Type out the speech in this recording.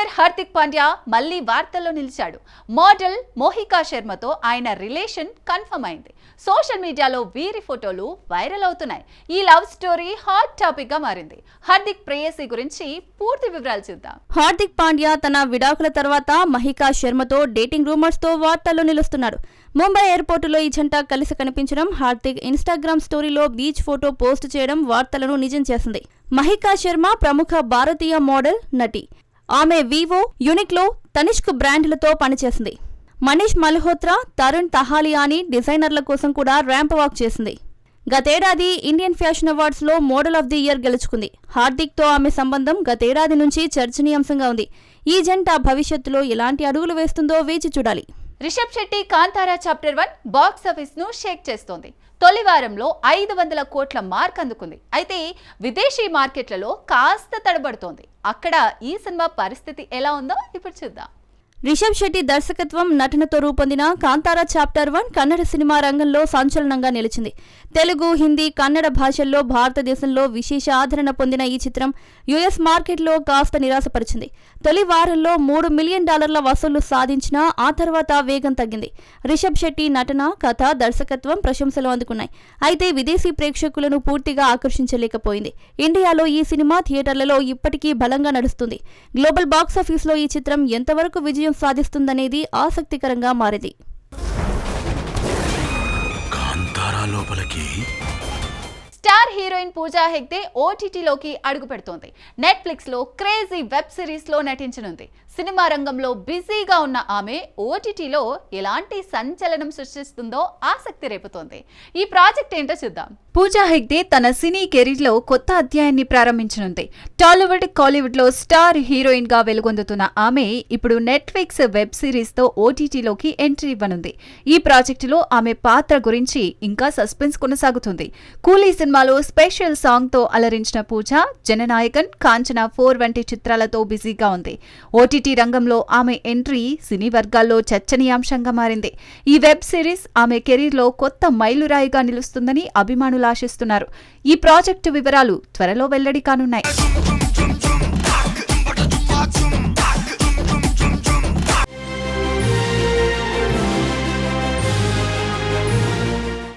Singer Hardik Pandya మళ్ళీ వార్తల్లో నిలిచాడు. మోడల్ మోహికా శర్మతో ఆయన రిలేషన్ కన్ఫర్మ్ అయింది. సోషల్ మీడియాలో వీరి ఫోటోలు వైరల్ అవుతున్నాయి. ఈ లవ్ స్టోరీ హాట్ టాపిక్ గా మారింది. హార్దిక్ ప్రేయసి గురించి పూర్తి వివరాలు చూద్దాం. హార్దిక్ పాండ్యా తన విడాకుల తర్వాత మహికా శర్మతో డేటింగ్ రూమర్స్ తో వార్తల్లో నిలుస్తున్నాడు. ముంబై ఎయిర్పోర్టులో ఈ జంట కలిసి కనిపించడం, హార్దిక్ ఇన్స్టాగ్రామ్ స్టోరీలో బీచ్ ఫోటో పోస్ట్ చేయడం వార్తలను నిజం చేసింది. మహికా శర్మ ప్రముఖ భారతీయ మోడల్, నటి. ఆమె వివో, యూనిక్లో, తనిష్క్ బ్రాండ్లతో పనిచేసింది. మనీష్ మల్హోత్రా, తరుణ్ తహాలియాని డిజైనర్ల కోసం కూడా ర్యాంప్ వాక్ చేసింది. గతేడాది ఇండియన్ ఫ్యాషన్ అవార్డ్స్ లో మోడల్ ఆఫ్ ది ఇయర్ గెలుచుకుంది. హార్దిక్ తో ఆమె సంబంధం గతేడాది నుంచి చర్చనీయాంశంగా ఉంది. ఈ జంట భవిష్యత్తులో ఎలాంటి అడుగులు వేస్తుందో వేచి చూడాలి. Rishab Shetty Kantara chapter 1 box office ను షేక్ చేస్తోంది. తొలి వారంలో 500 కోట్ల మార్క్ అందుకుంది. అయితే విదేశీ మార్కెట్లలో కాస్త తడబడుతోంది. అక్కడ ఈ సినిమా పరిస్థితి ఎలా ఉందో ఇప్పుడు చూద్దాం. రిషబ్ శెట్టి దర్శకత్వం, నటనతో రూపొందిన కాంతారా చాప్టర్ 1 కన్నడ సినిమా రంగంలో సంచలనంగా నిలిచింది. తెలుగు, హిందీ, కన్నడ భాషల్లో భారతదేశంలో విశేష ఆదరణ పొందిన ఈ చిత్రం యుఎస్ మార్కెట్లో కాస్త నిరాశపరిచింది. తొలి వారంలో $3 మిలియన్ వసూళ్లు సాధించినా ఆ తర్వాత వేగం తగ్గింది. రిషబ్ శెట్టి నటన, కథ, దర్శకత్వం ప్రశంసలు అందుకున్నాయి. అయితే విదేశీ ప్రేక్షకులను పూర్తిగా ఆకర్షించలేకపోయింది. ఇండియాలో ఈ సినిమా థియేటర్లలో ఇప్పటికీ బలంగా నడుస్తుంది. గ్లోబల్ బాక్సాఫీస్లో ఈ చిత్రం ఎంతవరకు విజయం సాధిస్తుందనేది ఆసక్తికరంగా మారింది. స్టార్ హీరోయిన్ పూజా హెగ్డే ఓటీటీలోకి అడుగు పెడుతోంది. నెట్ఫ్లిక్స్ లో క్రేజీ వెబ్ సిరీస్ లో నటించనుంది. సినిమా రంగంలో బిజీగా ఉన్న ఆమె ఓటీటీలో ఎలాంటి సంచలనం సృష్టిస్తుందో ఆసక్తి రేపుతోంది. ఈ ప్రాజెక్ట్ ఏంటో చూద్దాం. పూజా హెగ్డే తన సినీ కెరీర్ లో కొత్త అధ్యాయాన్ని ప్రారంభించనుంది. టాలీవుడ్, కాలీవుడ్ లో స్టార్ హీరోయిన్ గా వెలుగొందుతున్న ఆమె ఇప్పుడు నెట్ఫ్లిక్స్ వెబ్ సిరీస్ తో ఓటీటీలోకి ఎంట్రీ ఇవ్వనుంది. ఈ ప్రాజెక్టులో ఆమె పాత్ర గురించి ఇంకా సస్పెన్స్ కొనసాగుతుంది. కూలీ సినిమాలో స్పెషల్ సాంగ్ తో అలరించిన పూజ జననాయకన్, కాంచనా 4 వంటి చిత్రాలతో బిజీగా ఉంది. ఓటీటీ రంగంలో ఆమె ఎంట్రీ సినీ వర్గాల్లో చర్చనీయాంశంగా మారింది. ఈ వెబ్ సిరీస్ ఆమె కెరీర్ లో కొత్త మైలురాయిగా నిలుస్తుందని అభిమానులు ఆశిస్తున్నారు. ఈ ప్రాజెక్టు వివరాలు త్వరలో వెల్లడి కానున్నాయి.